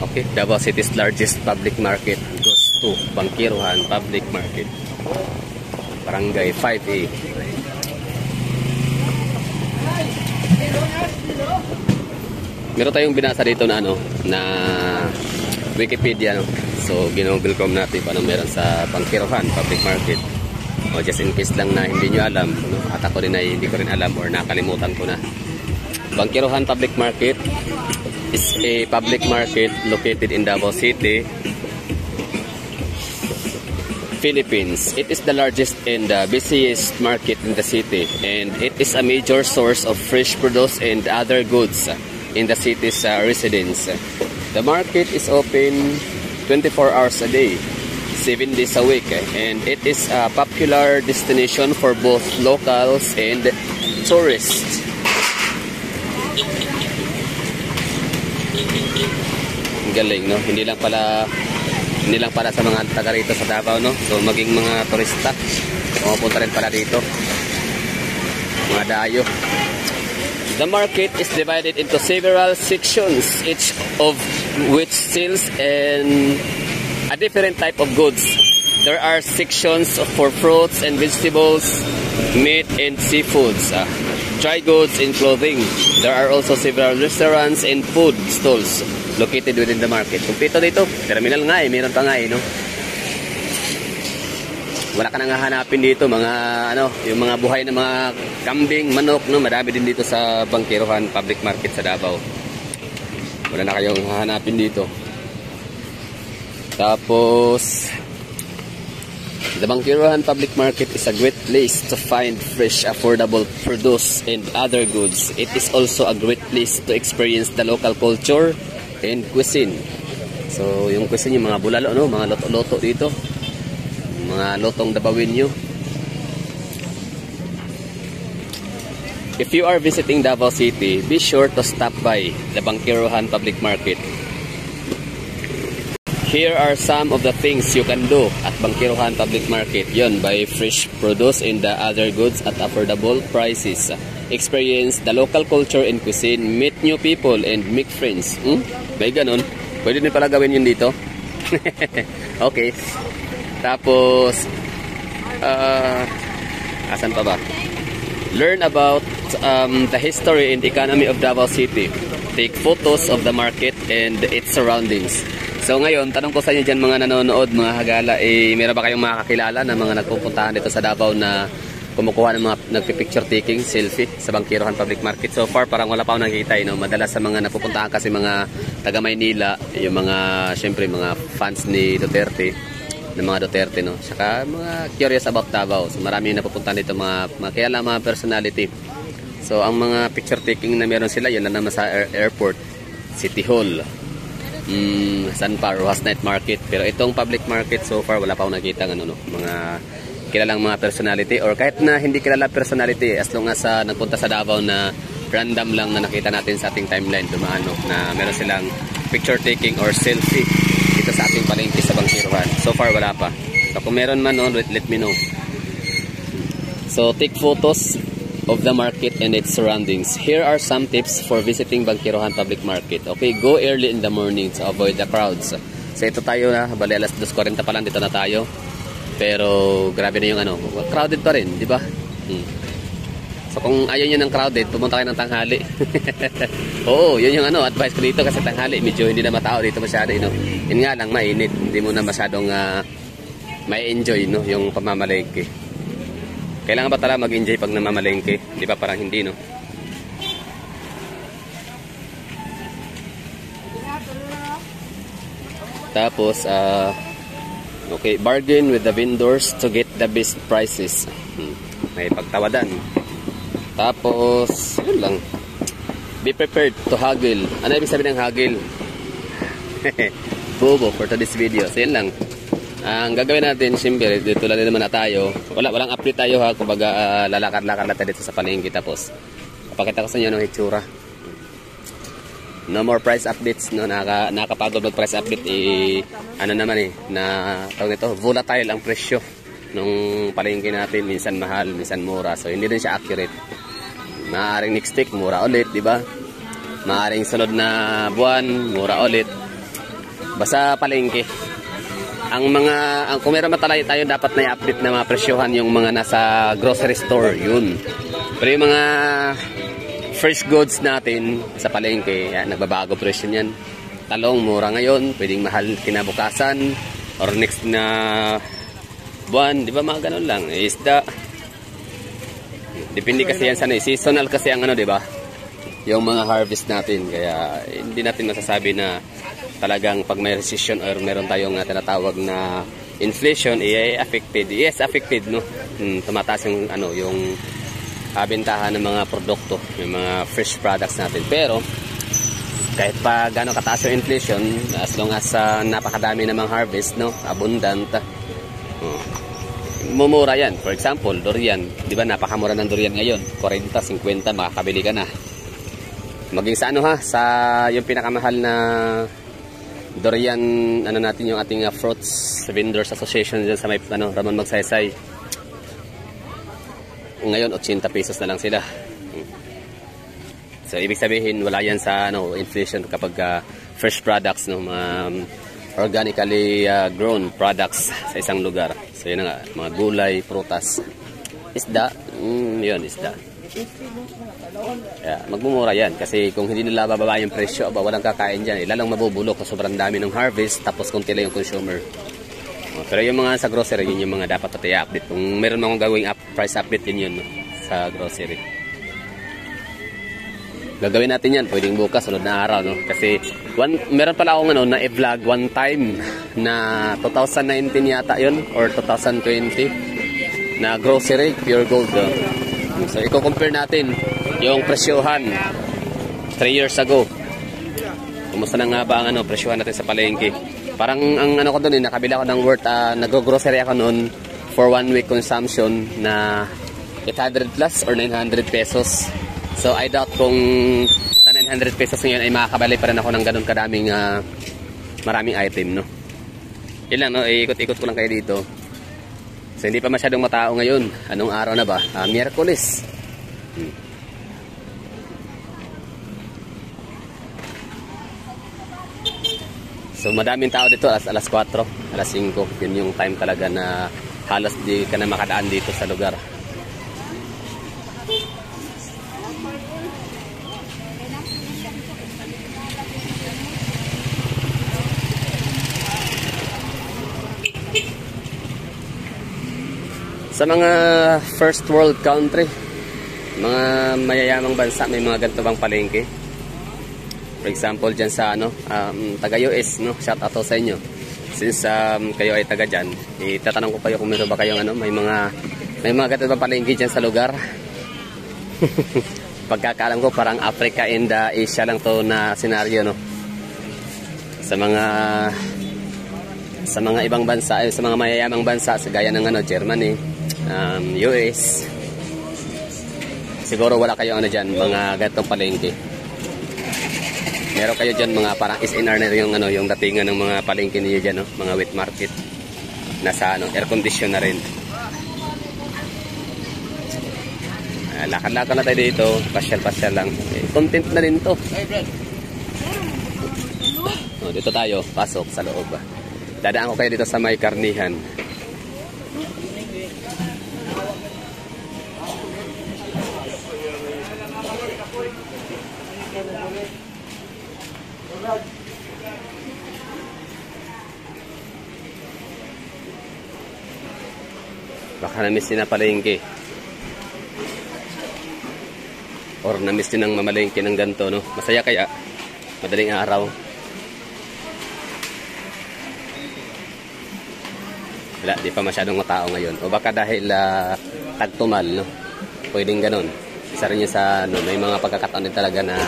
Okay, Davao City's largest public market goes to Bangkiruhan Public Market, Barangay 5A. Meron tayong binasa dito na na Wikipedia, no? So ginugol ko natin paano meron sa Bangkiruhan Public Market. O just in case lang na hindi nyo alam, no? At ako rin ay hindi ko rin alam or nakalimutan ko na. Bangkiruhan Public Market is a public market located in Davao City, Philippines. It is the largest and the busiest market in the city, and it is a major source of fresh produce and other goods in the city's residents. The market is open 24 hours a day, 7 days a week, and it is a popular destination for both locals and tourists. Galing, no? Hindi lang para sa mga taga rito sa Davao, no? So maging mga turista pumunta rin pala dito, mga dayo. The market is divided into several sections, each of which sells a different type of goods. There are sections for fruits and vegetables, meat and seafoods, dry goods and clothing. There are also several restaurants and food stalls located within the market. Kumpleto dito, terminal nga meron pa nga no? Wala ka nang hahanapin dito, mga yung mga buhay na mga kambing, manok, no? Marami din dito sa Bangkiruhan Public Market sa Davao. Wala na kayong hahanapin dito. Tapos the Bangkiruhan Public Market is a great place to find fresh, affordable produce and other goods. It is also a great place to experience the local culture and cuisine. So, yung cuisine, yung mga bulalo, no? Mga loto-loto dito. Mga lotong Dabawinyo. If you are visiting Davao City, be sure to stop by the Bangkiruhan Public Market. Here are some of the things you can do at Bangkiruhan Public Market. Yun, buy fresh produce and the other goods at affordable prices. Experience the local culture and cuisine. Meet new people and make friends. May ganun. Pwede din pala gawin yun dito. Okay. Tapos, asan pa ba? Learn about the history and economy of Davao City. Take photos of the market and its surroundings. So ngayon, tanong ko sa inyo dyan mga nanonood, mga hagala, meron ba kayong makakakilala na mga nagpupuntahan dito sa Davao na kumukuha ng mga nagpipicture taking, selfie sa Bangkiruhan Public Market? So far, parang wala pa akong nakikita, no? Madalas sa mga napupuntahan kasi mga taga Maynila, yung mga, syempre, mga fans ni Duterte, ng mga Duterte, no? Saka mga curious about Davao. So marami yung napupuntahan dito, mga kilala, mga personality. So ang mga picture taking na meron sila, yun na naman sa airport, City Hall, San pa, Rojas Night Market. Pero itong public market, so far, wala pa akong nakikita ng mga kilalang mga personality, or kahit na hindi kilala personality, as long as nagpunta sa Davao na random lang na nakita natin sa ating timeline, dumaano, na meron silang picture taking or selfie dito sa ating palengke sa Bangkiruhan. So far, wala pa. So kung meron man, no, let me know. So take photos of the market and its surroundings. Here are some tips for visiting Bangkiruhan Public Market. Okay, go early in the morning to avoid the crowds. So ito tayo na, bali alas 2:40 pa lang, dito na tayo. Pero grabe na yung crowded pa rin, di ba? So kung ayaw nyo ng crowded, pumunta kayo ng tanghali. Oo, yun yung advice ko dito, kasi tanghali medyo hindi na matao dito masyado, yun nga lang, mainit, hindi mo na masyadong may enjoy, no, yung pamamalengke. Kailangan ba talaga mag-enjoy pag namamalengke? Di ba parang hindi, no? Tapos okay, bargain with the vendors to get the best prices. May pagtawadan. Tapos, yun lang. Be prepared to haggle. Ano ibig sabihin ng haggle? Bobo for today's video. So, yun lang. Ang gagawin natin, siyempre, dito lang naman na tayo. Walang update tayo, ha. Kumbaga, lalakad-lakad natin dito sa palengke. Tapos, papakita ko sa inyo ng itsura. No more price updates, no? Nakapagod ng price update, na tawag nito, volatile ang presyo nung palengke natin, minsan mahal, minsan mura. So hindi din siya accurate. Maaring next week mura ulit, di ba? Maaring sunod na buwan mura ulit. Basta palengke. Kung meron matalay tayo, dapat na i-update na mga presyohan yung mga nasa grocery store, yun. Pero yung mga fresh goods natin sa palengke, yan, nagbabago presyo niyan. Talong, mura ngayon, pwedeng mahal kinabukasan, or next na buwan, di ba mga ganun lang. Isda, depende kasi yan sa seasonal kasi ang di ba? Yung mga harvest natin, kaya hindi natin masasabi na talagang pag may recession or meron tayong tinatawag na inflation, affected. Yes, affected, no? Tumataas yung yung bentahan ng mga produkto, yung mga fresh products natin. Pero kahit pa gaano kataas yung inflation, as long as napakadami namang harvest, no? Abundant, mumura yan. For example, durian, di ba napakamura ng durian ngayon? 40, 50, makakabili ka na. Maging sa sa yung pinakamahal na durian, natin yung ating Fruits Vendors Association dyan sa may Ramon Magsaysay. Ngayon 80 pesos na lang sila. So ibig sabihin wala yan sa inflation kapag fresh products, organically grown products sa isang lugar. So yun nga, mga gulay, prutas, isda, yun isda. Yeah, magmumura yan kasi kung hindi nila bababa yung presyo, walang kakain dyan. Ilalang mabubulok sa sobrang dami ng harvest, tapos kunti lang yung consumer. Pero yung mga sa grocery, yun yung mga dapat natin i-update. Kung meron akong gawing price update, yun sa grocery. Gagawin natin yan, pwedeng bukas, sunod na araw, no? Kasi meron pala akong na i-vlog one time na 2019 yata yun or 2020 na grocery, pure gold. So i-compare natin yung presyohan 3 years ago. Kumusta na nga ba ang presyohan natin sa palengke? Parang ang ko doon, nakabila ko ng worth, nag-grocery ako noon for 1 week consumption na 800 plus or 900 pesos. So I doubt kung sa 900 pesos ngayon ay makakabali pa rin ako ng ganun kadaming maraming item, no? Yun lang, no? Ikot-ikot ko lang kayo dito. So hindi pa masyadong matao ngayon. Anong araw na ba? Miyerkules. So madaming tao dito, alas 4, alas 5. Yun yung time talaga na halos di ka na makadaan dito sa lugar. Sa mga first world country, mga mayayamang bansa, may mga ganito bang palengke? For example, dyan sa taga US, no? Shout out sa inyo. Since kayo ay taga dyan, itatanong ko kayo kung meron ba kayong may mga ganito bang palengke dyan sa lugar? Pagkakaalam ko, parang Africa and Asia lang to na senaryo, no? Sa mga ibang bansa, sa mga mayayamang bansa, sa gaya ng Germany, US, siguro wala kayo dyan, mga ganitong palengke. Meron kayo dyan mga parang SNR na yung datingan ng mga palengke niyo dyan, no? Mga wet market nasa air condition na rin. Lakad-lakad na tayo dito, pasyal-pasyal lang. Content na rin to. Dito tayo, pasok sa loob. Dadaan ko kayo dito sa may karnihan. Baka na-miss din na palengke. Or na-miss din ang mamalengke ng ganito, no? Masaya kaya? Madaling araw. Wala, di pa masyadong matao ngayon. O baka dahil tagtumal, no? Pwedeng ganun. Isa rin yun sa, may mga pagkakataon din talaga na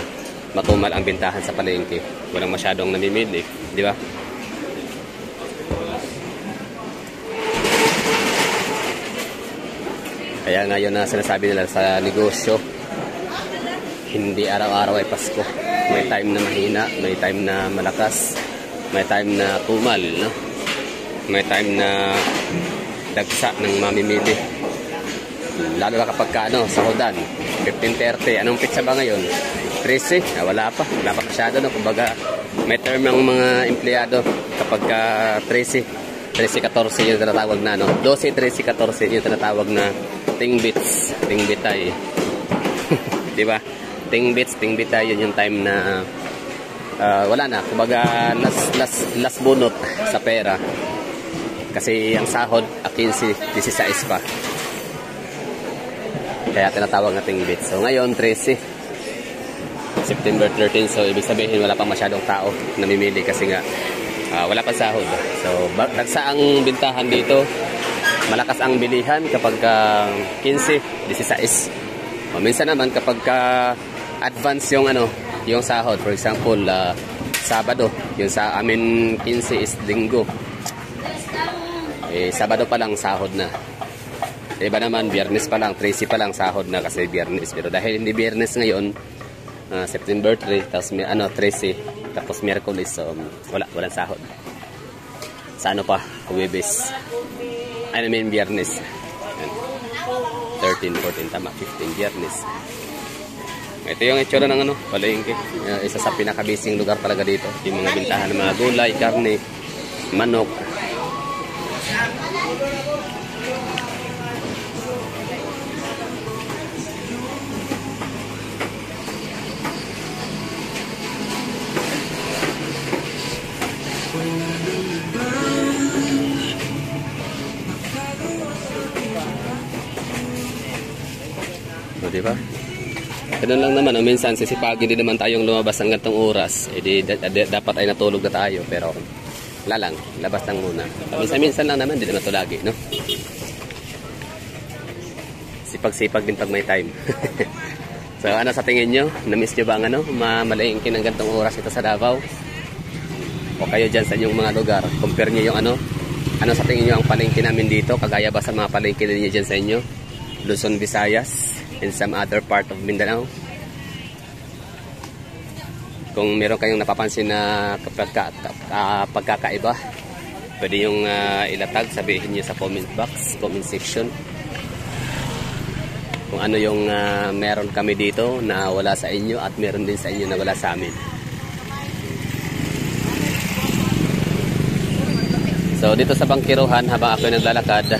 matumal ang bintahan sa palengke. Walang masyadong namimili, di ba? Kaya ngayon na sinasabi nila sa negosyo, hindi araw-araw ay Pasko. May time na mahina, may time na malakas, may time na tumal, no? May time na dagsa ng mamimili. Lalo na kapag sahudan, 15:30. Anong pizza ba ngayon? 13? Wala pa masyado, no? Kumbaga May term ng mga empleyado kapag 13-14 yung tinatawag na, no? 12-13-14 yung tinatawag na tingbits, tingbitay. Diba? Tingbitay, yun yung time na wala na, kumbaga last bunot sa pera. Kasi ang sahod 15-16 pa. Kaya tinatawag na tingbits. So ngayon 13 September 13, so ibig sabihin wala pang masyadong tao namimili kasi nga wala pang sahod. So dagsa ang bintahan dito, malakas ang bilihan kapag 15-16. Minsan naman kapag advance yung yung sahod, for example Sabado, yung sa amin 15 is Linggo, Sabado pa lang sahod na. Iba naman Biyernes pa lang, 13 pa lang sahod na kasi Biyernes. Pero dahil hindi Biyernes ngayon, September 3, tapos 13, tapos Miyerkules, so walang sahod. Sa pa, Huwebes. I mean Biyernes. 13, 14, tama, 15 Biyernes. Ito yung itsura ng palengke. Isa sa pinakabising lugar talaga dito. Yung mga bintahan ng mga gulay, karne, manok. O, diba? Ganun lang naman, minsan sisipagin din naman tayong lumabas ng gantong oras. Dapat ay natulog na tayo, pero wala lang, labas lang muna. Minsan lang naman, hindi naman ito lagi, no? Sipag-sipag din pag may time. So ano sa tingin nyo? Na-miss nyo ba ang malengke ng gantong oras ito sa Davao? O kayo dyan sa inyong mga lugar, compare nyo yung ano sa tingin nyo ang palengke namin dito? Kagaya ba sa mga palengke ninyo dyan sa inyo? Luzon, Visayas, in some other part of Mindanao? Kung meron kayong napapansin na pagkakaiba, pwede yung ilatag, sabihin nyo sa comment box, comment section, kung ano yung meron kami dito na wala sa inyo at meron din sa inyo na wala sa amin. So dito sa Bangkiruhan, habang ako naglalakad,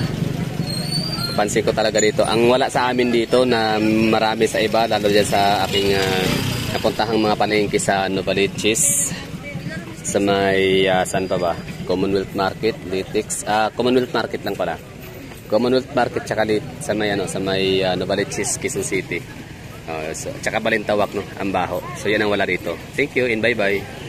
pansin ko talaga dito, ang wala sa amin dito na marami sa iba, lalo dyan sa aking napuntahang mga palengke sa Novaliches, sa may saan pa ba? Commonwealth Market, Litix, Commonwealth Market lang pala. Commonwealth Market tsaka sa may Novaliches, Quezon City. Tsaka Balintawak, no, Ambaho. So yan ang wala dito. Thank you and bye-bye.